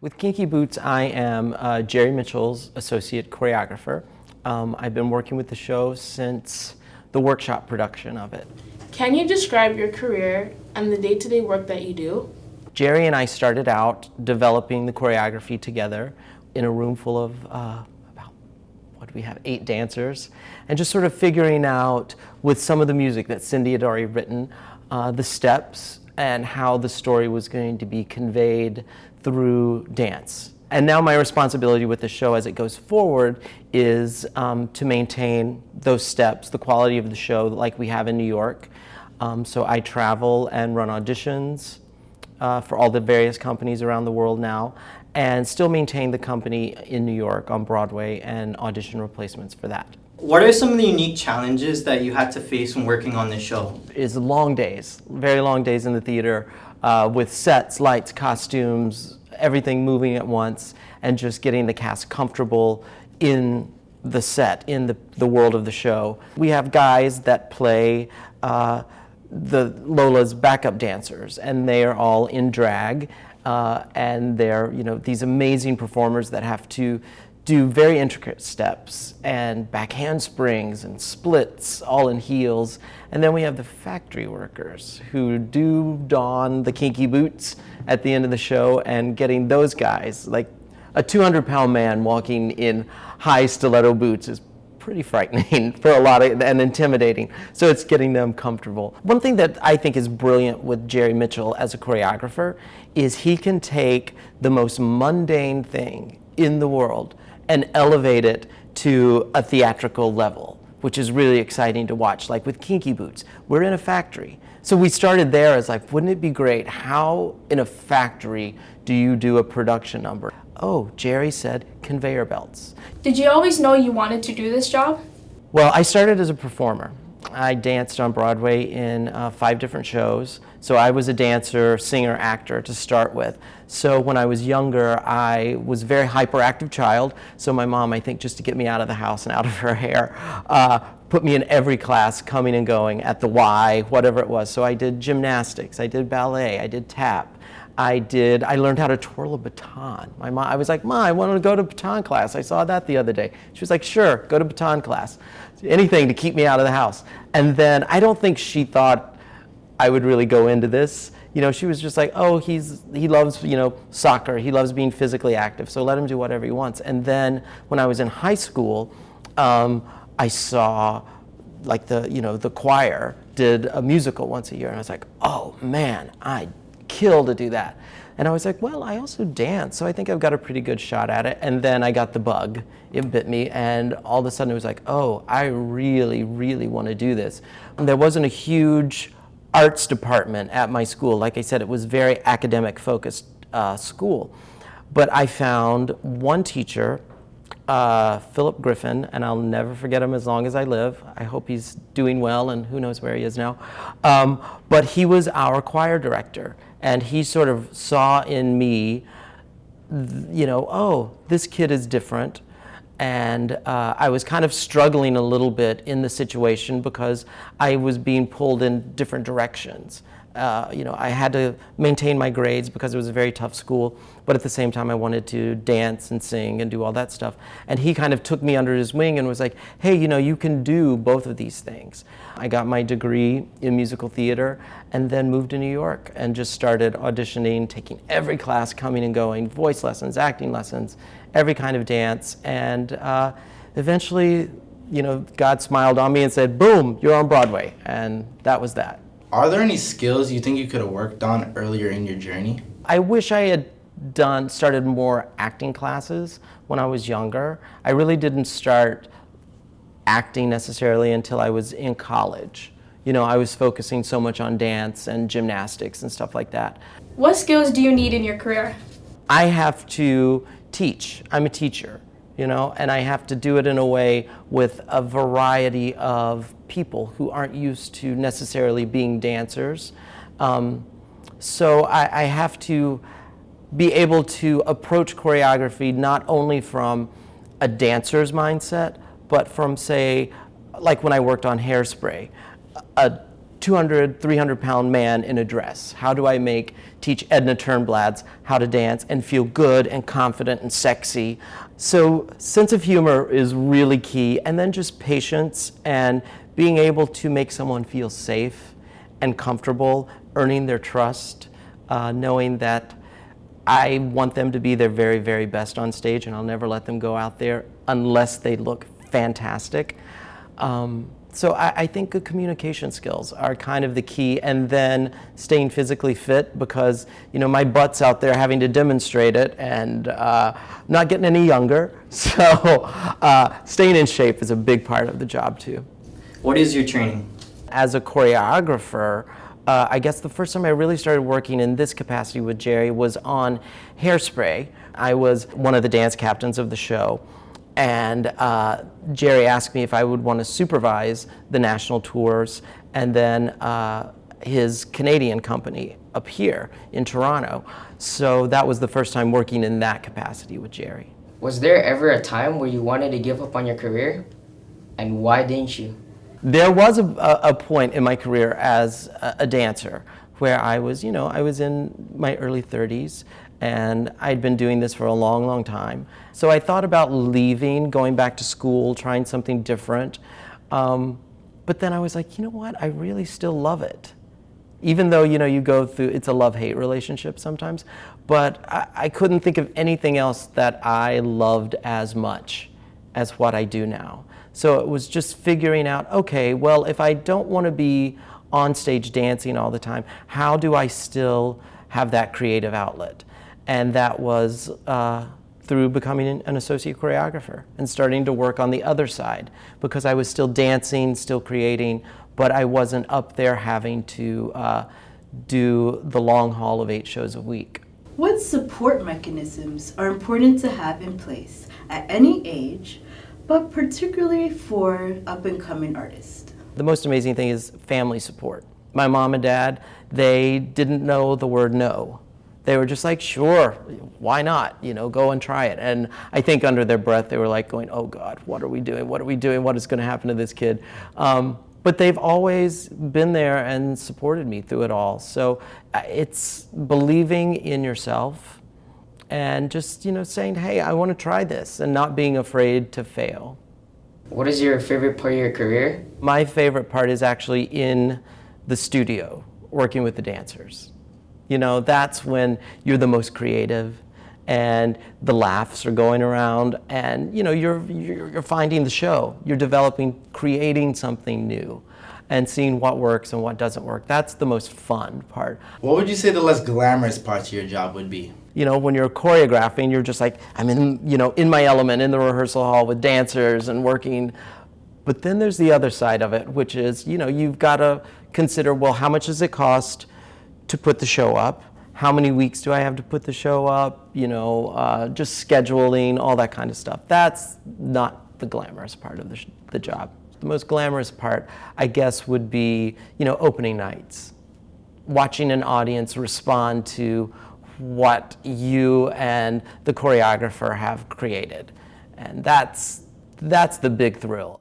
With Kinky Boots, I am Jerry Mitchell's Associate Choreographer. I've been working with the show since the workshop production of it. Can you describe your career and the day-to-day work that you do? Jerry and I started out developing the choreography together in a room full of we have 8 dancers, and just sort of figuring out with some of the music that Cindy had already written, the steps and how the story was going to be conveyed through dance. And now my responsibility with the show as it goes forward is to maintain those steps, the quality of the show like we have in New York. So I travel and run auditions for all the various companies around the world now, and still maintain the company in New York on Broadway and audition replacements for that. What are some of the unique challenges that you had to face when working on this show? It's long days, very long days in the theater with sets, lights, costumes, everything moving at once, and just getting the cast comfortable in the set, in the world of the show. We have guys that play the Lola's backup dancers, and they are all in drag, and they're these amazing performers that have to do very intricate steps and back handsprings and splits, all in heels. And then we have the factory workers who do don the kinky boots at the end of the show, and getting those guys, like a 200-pound man walking in high stiletto boots, is pretty frightening for a lot of, and intimidating. So it's getting them comfortable. One thing that I think is brilliant with Jerry Mitchell as a choreographer is he can take the most mundane thing in the world and elevate it to a theatrical level, which is really exciting to watch. Like with Kinky Boots, we're in a factory. So we started there as like, wouldn't it be great? How in a factory do you do a production number? Oh, Jerry said conveyor belts. Did you always know you wanted to do this job? Well, I started as a performer. I danced on Broadway in 5 different shows. So I was a dancer, singer, actor to start with. So when I was younger, I was a very hyperactive child. So my mom, I think just to get me out of the house and out of her hair, put me in every class, coming and going at the Y, whatever it was. So I did gymnastics, I did ballet, I did tap. I learned how to twirl a baton. I was like, Ma, I want to go to baton class. I saw that the other day. She was like, sure, go to baton class. Anything to keep me out of the house. And then I don't think she thought I would really go into this. She was just like, oh, he loves, soccer. He loves being physically active, so let him do whatever he wants. And then when I was in high school, I saw like the choir did a musical once a year, and I was like, oh man, I'd kill to do that. And I was like, well, I also dance, so I think I've got a pretty good shot at it. And then I got the bug. It bit me, and all of a sudden it was like, oh, I really, really want to do this. And there wasn't a huge arts department at my school. Like I said, it was very academic focused school. But I found one teacher, Philip Griffin, and I'll never forget him as long as I live. I hope he's doing well, and who knows where he is now. But he was our choir director, and he sort of saw in me, oh, this kid is different. And I was kind of struggling a little bit in the situation because I was being pulled in different directions. I had to maintain my grades because it was a very tough school, but at the same time I wanted to dance and sing and do all that stuff. And he kind of took me under his wing and was like, hey, you can do both of these things. I got my degree in musical theater and then moved to New York and just started auditioning, taking every class, coming and going, voice lessons, acting lessons, every kind of dance. And eventually, God smiled on me and said, boom, you're on Broadway. And that was that. Are there any skills you think you could have worked on earlier in your journey? I wish I had started more acting classes when I was younger. I really didn't start acting necessarily until I was in college. I was focusing so much on dance and gymnastics and stuff like that. What skills do you need in your career? I have to teach. I'm a teacher. And I have to do it in a way with a variety of people who aren't used to necessarily being dancers. So I have to be able to approach choreography not only from a dancer's mindset, but from, say, like when I worked on Hairspray, a 200, 300-pound man in a dress? How do I teach Edna Turnblads how to dance and feel good and confident and sexy? So sense of humor is really key, and then just patience and being able to make someone feel safe and comfortable, earning their trust, knowing that I want them to be their very, very best on stage, and I'll never let them go out there unless they look fantastic. So I think good communication skills are kind of the key, and then staying physically fit, because my butt's out there having to demonstrate it, and not getting any younger. So staying in shape is a big part of the job too. What is your training? As a choreographer, I guess the first time I really started working in this capacity with Jerry was on Hairspray. I was one of the dance captains of the show, and Jerry asked me if I would want to supervise the national tours and then his Canadian company up here in Toronto. So that was the first time working in that capacity with Jerry. Was there ever a time where you wanted to give up on your career? And why didn't you? There was a point in my career as a dancer where I was in my early 30s, and I'd been doing this for a long, long time. So I thought about leaving, going back to school, trying something different. But then I was like, you know what? I really still love it. Even though, you go through, it's a love-hate relationship sometimes, but I couldn't think of anything else that I loved as much as what I do now. So it was just figuring out, okay, well, if I don't want to be on stage dancing all the time, how do I still have that creative outlet? And that was through becoming an associate choreographer and starting to work on the other side, because I was still dancing, still creating, but I wasn't up there having to do the long haul of 8 shows a week. What support mechanisms are important to have in place at any age, but particularly for up-and-coming artists? The most amazing thing is family support. My mom and dad, they didn't know the word no. They were just like, sure, why not? Go and try it. And I think under their breath, they were like going, oh God, what are we doing? What are we doing? What is going to happen to this kid? But they've always been there and supported me through it all. So it's believing in yourself and just, saying, hey, I want to try this, and not being afraid to fail. What is your favorite part of your career? My favorite part is actually in the studio, working with the dancers. That's when you're the most creative, and the laughs are going around, and you're finding the show. You're developing, creating something new, and seeing what works and what doesn't work. That's the most fun part. What would you say the less glamorous part to your job would be? When you're choreographing, you're just like, I'm in my element, in the rehearsal hall with dancers and working. But then there's the other side of it, which is, you've got to consider, well, how much does it cost to put the show up? How many weeks do I have to put the show up? Just scheduling, all that kind of stuff. That's not the glamorous part of the job. The most glamorous part, I guess, would be, opening nights. Watching an audience respond to what you and the choreographer have created. And that's the big thrill.